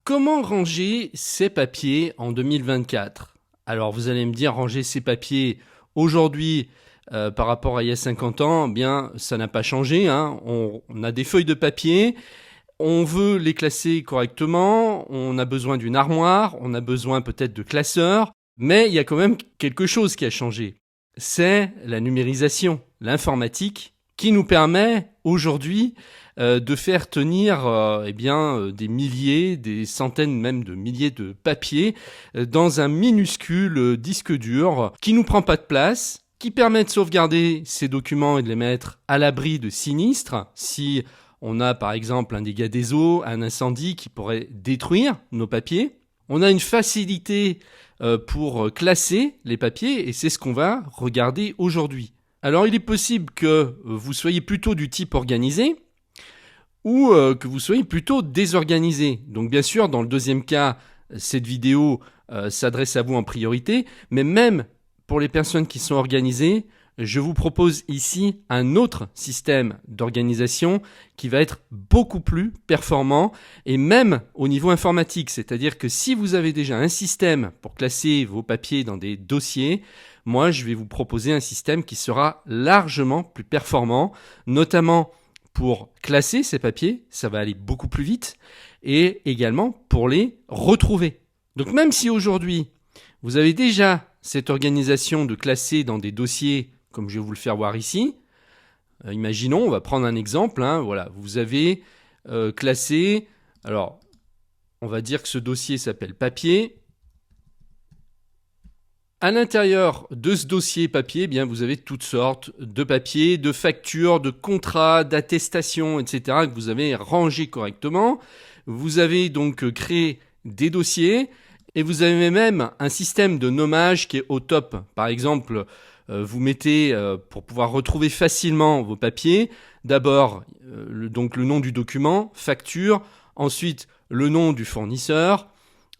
Comment ranger ses papiers en 2024? Alors vous allez me dire, ranger ses papiers aujourd'hui par rapport à il y a 50 ans, eh bien ça n'a pas changé, hein. On a des feuilles de papier, on veut les classer correctement, on a besoin d'une armoire, on a besoin peut-être de classeurs, mais il y a quand même quelque chose qui a changé. C'est la numérisation, l'informatique, qui nous permet aujourd'hui de faire tenir des milliers, des centaines même de milliers de papiers dans un minuscule disque dur qui nous prend pas de place, qui permet de sauvegarder ces documents et de les mettre à l'abri de sinistres si on a par exemple un dégât des eaux, un incendie qui pourrait détruire nos papiers. On a une facilité pour classer les papiers et c'est ce qu'on va regarder aujourd'hui. Alors il est possible que vous soyez plutôt du type organisé ou que vous soyez plutôt désorganisé. Donc bien sûr, dans le deuxième cas, cette vidéo s'adresse à vous en priorité, mais même pour les personnes qui sont organisées, je vous propose ici un autre système d'organisation qui va être beaucoup plus performant et même au niveau informatique. C'est-à-dire que si vous avez déjà un système pour classer vos papiers dans des dossiers, moi je vais vous proposer un système qui sera largement plus performant, notamment pour classer ces papiers, ça va aller beaucoup plus vite, et également pour les retrouver. Donc même si aujourd'hui vous avez déjà cette organisation de classer dans des dossiers comme je vais vous le faire voir ici. Imaginons, on va prendre un exemple. Voilà, vous avez classé, alors on va dire que ce dossier s'appelle papier. À l'intérieur de ce dossier papier, eh bien, vous avez toutes sortes de papiers, de factures, de contrats, d'attestations, etc. que vous avez rangés correctement. Vous avez donc créé des dossiers et vous avez même un système de nommage qui est au top. Par exemple, vous mettez, pour pouvoir retrouver facilement vos papiers, d'abord donc le nom du document, facture, ensuite le nom du fournisseur,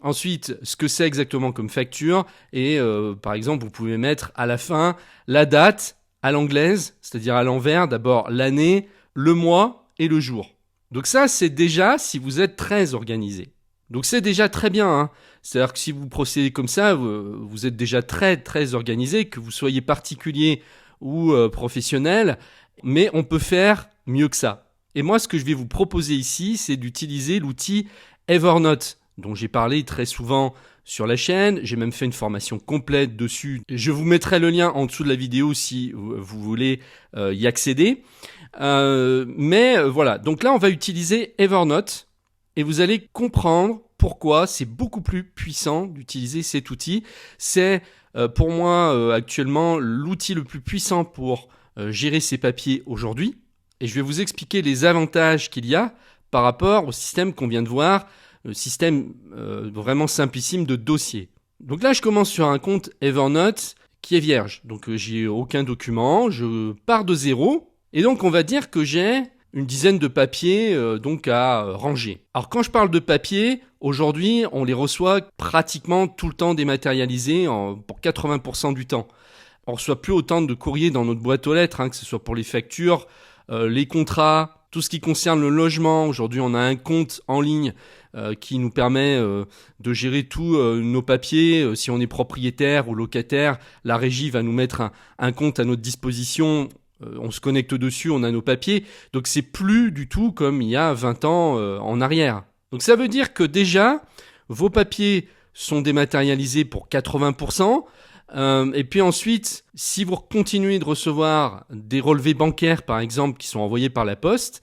ensuite ce que c'est exactement comme facture, et par exemple vous pouvez mettre à la fin la date à l'anglaise, c'est-à-dire à l'envers, d'abord l'année, le mois et le jour. Donc ça c'est déjà si vous êtes très organisé. Donc c'est déjà très bien, hein. C'est-à-dire que si vous procédez comme ça, vous êtes déjà très très organisé, que vous soyez particulier ou professionnel, mais on peut faire mieux que ça. Et moi ce que je vais vous proposer ici, c'est d'utiliser l'outil Evernote, dont j'ai parlé très souvent sur la chaîne. J'ai même fait une formation complète dessus. Je vous mettrai le lien en dessous de la vidéo si vous voulez y accéder. Voilà, donc là on va utiliser Evernote. Et vous allez comprendre pourquoi c'est beaucoup plus puissant d'utiliser cet outil. C'est pour moi actuellement l'outil le plus puissant pour gérer ces papiers aujourd'hui. Et je vais vous expliquer les avantages qu'il y a par rapport au système qu'on vient de voir, le système vraiment simplissime de dossier. Donc là, je commence sur un compte Evernote qui est vierge. Donc j'ai aucun document, je pars de zéro. Et donc on va dire que j'ai une dizaine de papiers donc à ranger. Alors quand je parle de papiers, aujourd'hui on les reçoit pratiquement tout le temps dématérialisés pour 80% du temps. On reçoit plus autant de courriers dans notre boîte aux lettres, que ce soit pour les factures, les contrats, tout ce qui concerne le logement. Aujourd'hui on a un compte en ligne qui nous permet de gérer tous nos papiers. Si on est propriétaire ou locataire, la régie va nous mettre un compte à notre disposition. On se connecte dessus, on a nos papiers. Donc c'est plus du tout comme il y a 20 ans en arrière. Donc ça veut dire que déjà, vos papiers sont dématérialisés pour 80%. Et puis ensuite, si vous continuez de recevoir des relevés bancaires, par exemple, qui sont envoyés par la poste,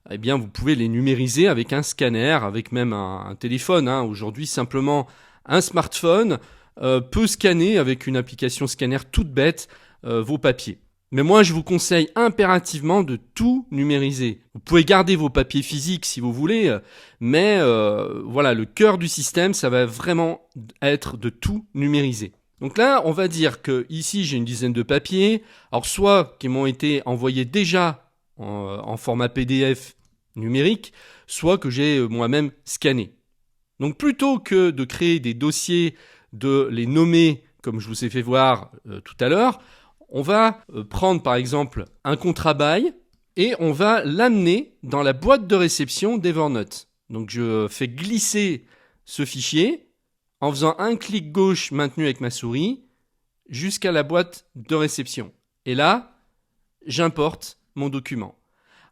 eh bien vous pouvez les numériser avec un scanner, avec même un téléphone. Aujourd'hui, simplement un smartphone peut scanner avec une application scanner toute bête vos papiers. Mais moi, je vous conseille impérativement de tout numériser. Vous pouvez garder vos papiers physiques si vous voulez, mais voilà, le cœur du système, ça va vraiment être de tout numériser. Donc là, on va dire que ici, j'ai une dizaine de papiers. Alors, soit qui m'ont été envoyés déjà en format PDF numérique, soit que j'ai moi-même scanné. Donc, plutôt que de créer des dossiers, de les nommer, comme je vous ai fait voir tout à l'heure, on va prendre par exemple un contrat bail et on va l'amener dans la boîte de réception d'Evernote. Donc je fais glisser ce fichier en faisant un clic gauche maintenu avec ma souris jusqu'à la boîte de réception. Et là, j'importe mon document.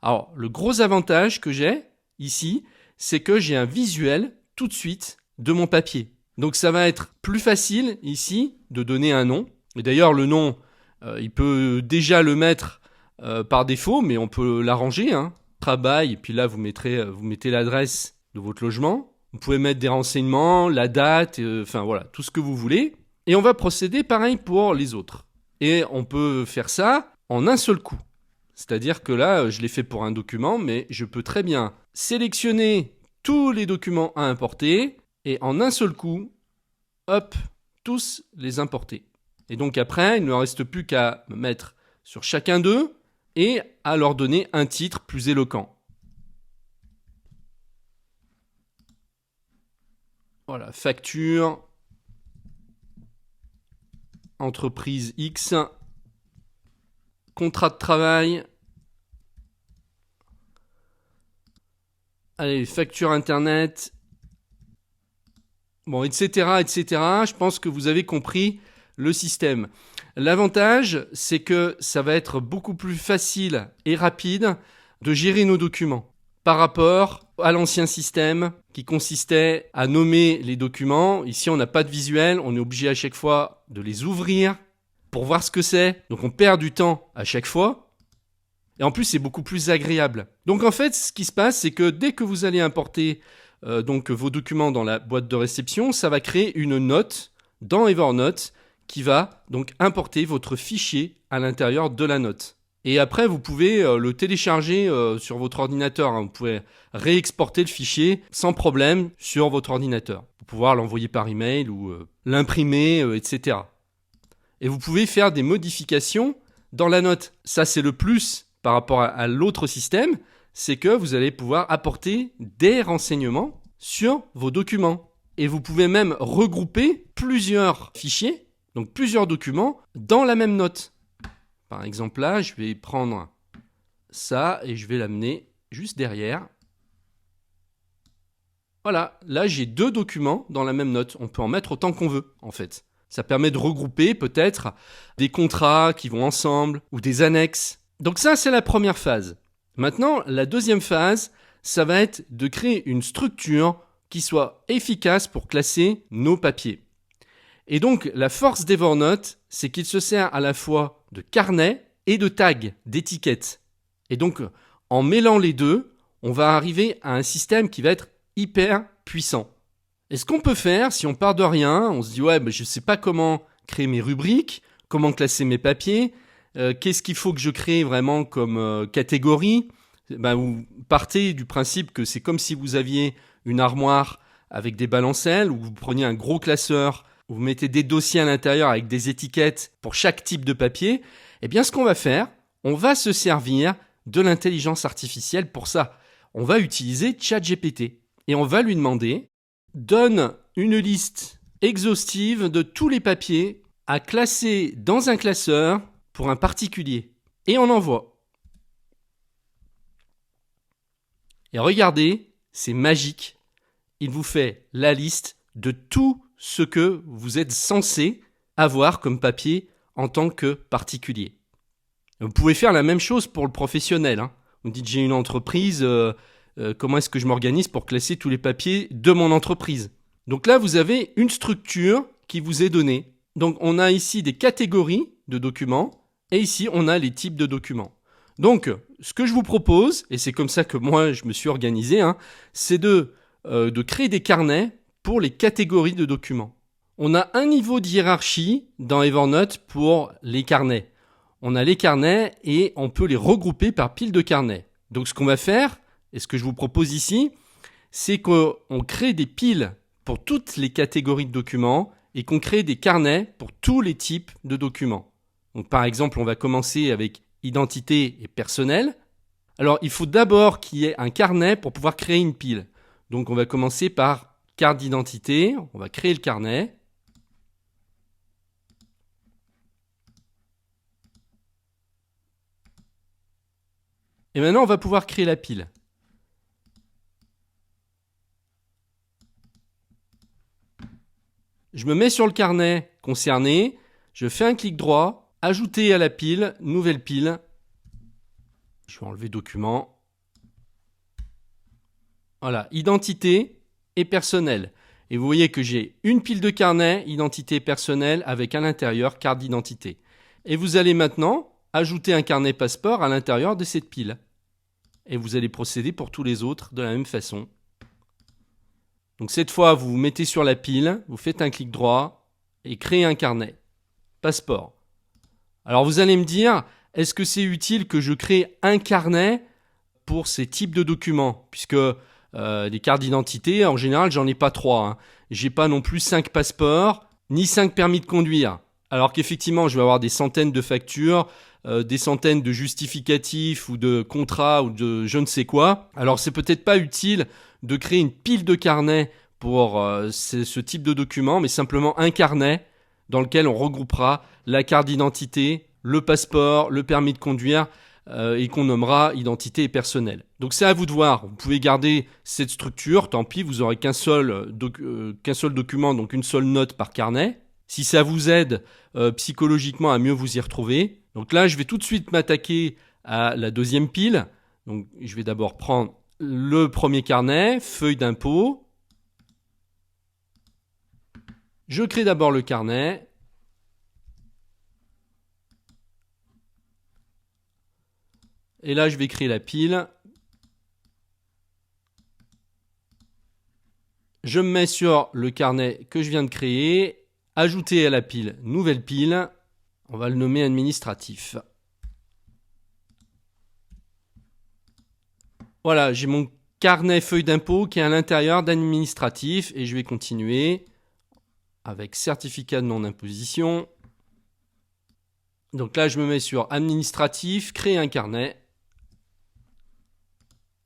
Alors, le gros avantage que j'ai ici, c'est que j'ai un visuel tout de suite de mon papier. Donc ça va être plus facile ici de donner un nom. Et d'ailleurs, le nom, il peut déjà le mettre par défaut, mais on peut l'arranger. Travail, et puis là, vous mettez l'adresse de votre logement. Vous pouvez mettre des renseignements, la date, enfin voilà, tout ce que vous voulez. Et on va procéder pareil pour les autres. Et on peut faire ça en un seul coup. C'est-à-dire que là, je l'ai fait pour un document, mais je peux très bien sélectionner tous les documents à importer et en un seul coup, hop, tous les importer. Et donc après, il ne me reste plus qu'à me mettre sur chacun d'eux et à leur donner un titre plus éloquent. Voilà, facture, entreprise X, contrat de travail, allez, facture internet, bon, etc., etc. Je pense que vous avez compris le système. L'avantage, c'est que ça va être beaucoup plus facile et rapide de gérer nos documents par rapport à l'ancien système qui consistait à nommer les documents. Ici, on n'a pas de visuel, on est obligé à chaque fois de les ouvrir pour voir ce que c'est. Donc on perd du temps à chaque fois. Et en plus, c'est beaucoup plus agréable. Donc en fait, ce qui se passe, c'est que dès que vous allez importer donc vos documents dans la boîte de réception, ça va créer une note dans Evernote qui va donc importer votre fichier à l'intérieur de la note. Et après, vous pouvez le télécharger sur votre ordinateur. Vous pouvez réexporter le fichier sans problème sur votre ordinateur pour pouvoir l'envoyer par email ou l'imprimer, etc. Et vous pouvez faire des modifications dans la note. Ça, c'est le plus par rapport à l'autre système, c'est que vous allez pouvoir apporter des renseignements sur vos documents. Et vous pouvez même regrouper plusieurs fichiers, donc plusieurs documents, dans la même note. Par exemple là, je vais prendre ça et je vais l'amener juste derrière. Voilà, là j'ai 2 documents dans la même note. On peut en mettre autant qu'on veut en fait. Ça permet de regrouper peut-être des contrats qui vont ensemble ou des annexes. Donc ça, c'est la première phase. Maintenant, la deuxième phase, ça va être de créer une structure qui soit efficace pour classer nos papiers. Et donc, la force d'Evernote, c'est qu'il se sert à la fois de carnet et de tag, d'étiquettes. Et donc, en mêlant les deux, on va arriver à un système qui va être hyper puissant. Et ce qu'on peut faire, si on part de rien, on se dit ouais, je ne sais pas comment créer mes rubriques, comment classer mes papiers, qu'est-ce qu'il faut que je crée vraiment comme catégorie. Vous partez du principe que c'est comme si vous aviez une armoire avec des balancelles, où vous preniez un gros classeur, où vous mettez des dossiers à l'intérieur avec des étiquettes pour chaque type de papier. Eh bien, ce qu'on va faire, on va se servir de l'intelligence artificielle pour ça. On va utiliser ChatGPT et on va lui demander donne une liste exhaustive de tous les papiers à classer dans un classeur pour un particulier. Et on envoie. Et regardez, c'est magique. Il vous fait la liste de tout ce que vous êtes censé avoir comme papier en tant que particulier. Vous pouvez faire la même chose pour le professionnel. Vous dites j'ai une entreprise, comment est-ce que je m'organise pour classer tous les papiers de mon entreprise? Donc là, vous avez une structure qui vous est donnée. Donc on a ici des catégories de documents et ici on a les types de documents. Donc ce que je vous propose, et c'est comme ça que moi je me suis organisé, c'est de créer des carnets pour les catégories de documents. On a un niveau de hiérarchie dans Evernote pour les carnets. On a les carnets et on peut les regrouper par pile de carnets. Donc ce qu'on va faire, et ce que je vous propose ici, c'est qu'on crée des piles pour toutes les catégories de documents et qu'on crée des carnets pour tous les types de documents. Donc par exemple, on va commencer avec identité et personnel. Alors il faut d'abord qu'il y ait un carnet pour pouvoir créer une pile. Donc on va commencer par carte d'identité, on va créer le carnet. Et maintenant on va pouvoir créer la pile. Je me mets sur le carnet concerné, je fais un clic droit, ajouter à la pile, nouvelle pile. Je vais enlever document. Voilà, identité et personnel. Et vous voyez que j'ai une pile de carnet, identité personnelle, avec à l'intérieur carte d'identité. Et vous allez maintenant ajouter un carnet passeport à l'intérieur de cette pile. Et vous allez procéder pour tous les autres de la même façon. Donc cette fois, vous vous mettez sur la pile, vous faites un clic droit et créez un carnet. Passeport. Alors vous allez me dire, est-ce que c'est utile que je crée un carnet pour ces types de documents? Puisque les cartes d'identité, en général, j'en ai pas 3. Hein. J'ai pas non plus 5 passeports, ni 5 permis de conduire. Alors qu'effectivement, je vais avoir des centaines de factures, des centaines de justificatifs ou de contrats ou de je ne sais quoi. Alors c'est peut-être pas utile de créer une pile de carnets pour ce type de document, mais simplement un carnet dans lequel on regroupera la carte d'identité, le passeport, le permis de conduire et qu'on nommera identité et personnel. Donc c'est à vous de voir. Vous pouvez garder cette structure, tant pis, vous aurez qu'un seul document, donc une seule note par carnet. Si ça vous aide psychologiquement à mieux vous y retrouver. Donc là, je vais tout de suite m'attaquer à la deuxième pile. Donc je vais d'abord prendre le premier carnet, feuille d'impôt. Je crée d'abord le carnet. Et là, je vais créer la pile. Je me mets sur le carnet que je viens de créer. Ajouter à la pile, nouvelle pile. On va le nommer administratif. Voilà, j'ai mon carnet feuille d'impôt qui est à l'intérieur d'administratif et je vais continuer avec certificat de non-imposition. Donc là, je me mets sur administratif, créer un carnet.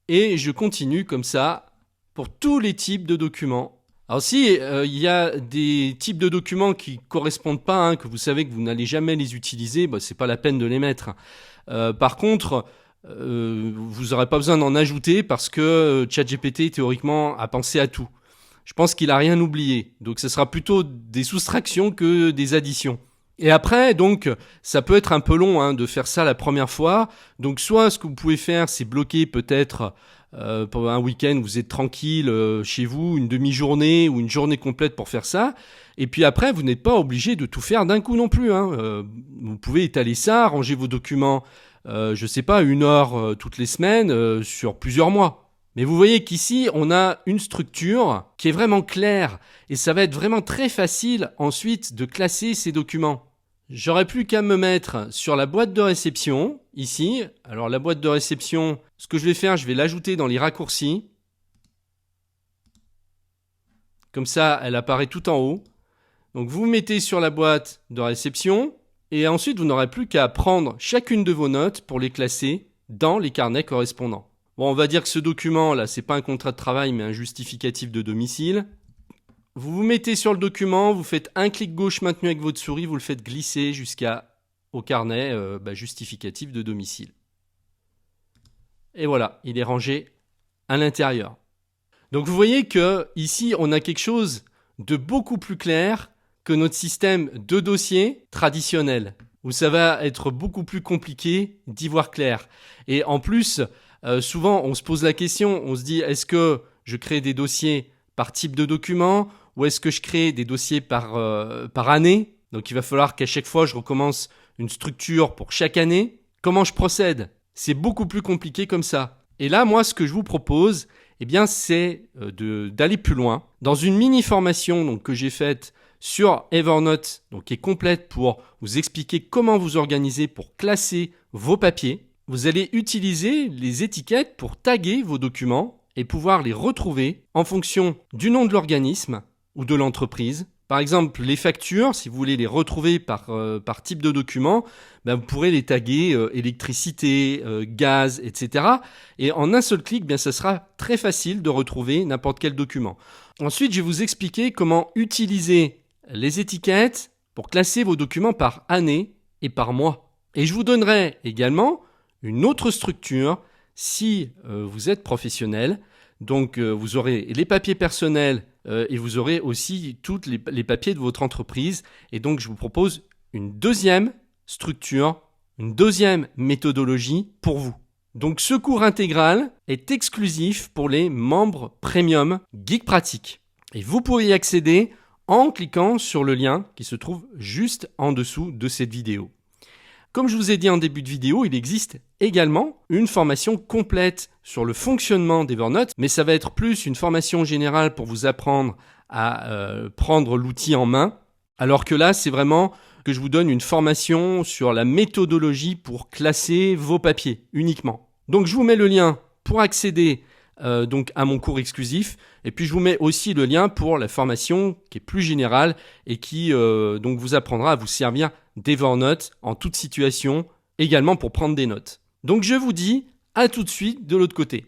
Et je continue comme ça pour tous les types de documents. Alors si il y a des types de documents qui ne correspondent pas, hein, que vous savez que vous n'allez jamais les utiliser, bah, c'est pas la peine de les mettre. Par contre, vous n'aurez pas besoin d'en ajouter parce que ChatGPT théoriquement a pensé à tout. Je pense qu'il a rien oublié. Donc ce sera plutôt des soustractions que des additions. Et après, donc, ça peut être un peu long hein, de faire ça la première fois. Donc, soit ce que vous pouvez faire, c'est bloquer peut-être pour un week-end, vous êtes tranquille chez vous, une demi-journée ou une journée complète pour faire ça. Et puis après, vous n'êtes pas obligé de tout faire d'un coup non plus. Hein. Vous pouvez étaler ça, ranger vos documents, je sais pas, 1 heure toutes les semaines sur plusieurs mois. Mais vous voyez qu'ici, on a une structure qui est vraiment claire et ça va être vraiment très facile ensuite de classer ces documents. J'aurais plus qu'à me mettre sur la boîte de réception, ici. Alors la boîte de réception, ce que je vais faire, je vais l'ajouter dans les raccourcis. Comme ça, elle apparaît tout en haut. Donc vous vous mettez sur la boîte de réception et ensuite vous n'aurez plus qu'à prendre chacune de vos notes pour les classer dans les carnets correspondants. Bon, on va dire que ce document, là, c'est pas un contrat de travail, mais un justificatif de domicile. Vous vous mettez sur le document, vous faites un clic gauche maintenu avec votre souris, vous le faites glisser jusqu'au carnet justificatif de domicile. Et voilà, il est rangé à l'intérieur. Donc vous voyez que ici, on a quelque chose de beaucoup plus clair que notre système de dossier traditionnel, où ça va être beaucoup plus compliqué d'y voir clair. Et en plus, souvent, on se pose la question, on se dit, est-ce que je crée des dossiers par type de document ou est-ce que je crée des dossiers par année? Donc il va falloir qu'à chaque fois, je recommence une structure pour chaque année. Comment je procède? C'est beaucoup plus compliqué comme ça. Et là, moi, ce que je vous propose, eh bien, c'est d'aller plus loin. Dans une mini-formation donc, que j'ai faite sur Evernote, donc, qui est complète pour vous expliquer comment vous organiser pour classer vos papiers, vous allez utiliser les étiquettes pour taguer vos documents et pouvoir les retrouver en fonction du nom de l'organisme ou de l'entreprise. Par exemple, les factures, si vous voulez les retrouver par type de document, ben vous pourrez les taguer électricité, gaz, etc. Et en un seul clic, bien, ça sera très facile de retrouver n'importe quel document. Ensuite, je vais vous expliquer comment utiliser les étiquettes pour classer vos documents par année et par mois. Et je vous donnerai également une autre structure si vous êtes professionnel. Donc, vous aurez les papiers personnels et vous aurez aussi tous les papiers de votre entreprise. Et donc, je vous propose une deuxième structure, une deuxième méthodologie pour vous. Donc, ce cours intégral est exclusif pour les membres premium Geek Pratique. Et vous pouvez y accéder en cliquant sur le lien qui se trouve juste en dessous de cette vidéo. Comme je vous ai dit en début de vidéo, il existe également une formation complète sur le fonctionnement d'Evernote, mais ça va être plus une formation générale pour vous apprendre à prendre l'outil en main, alors que là, c'est vraiment que je vous donne une formation sur la méthodologie pour classer vos papiers uniquement. Donc je vous mets le lien pour accéder donc à mon cours exclusif, et puis je vous mets aussi le lien pour la formation qui est plus générale et qui donc vous apprendra à vous servir d'Evernote en toute situation, également pour prendre des notes. Donc je vous dis à tout de suite de l'autre côté.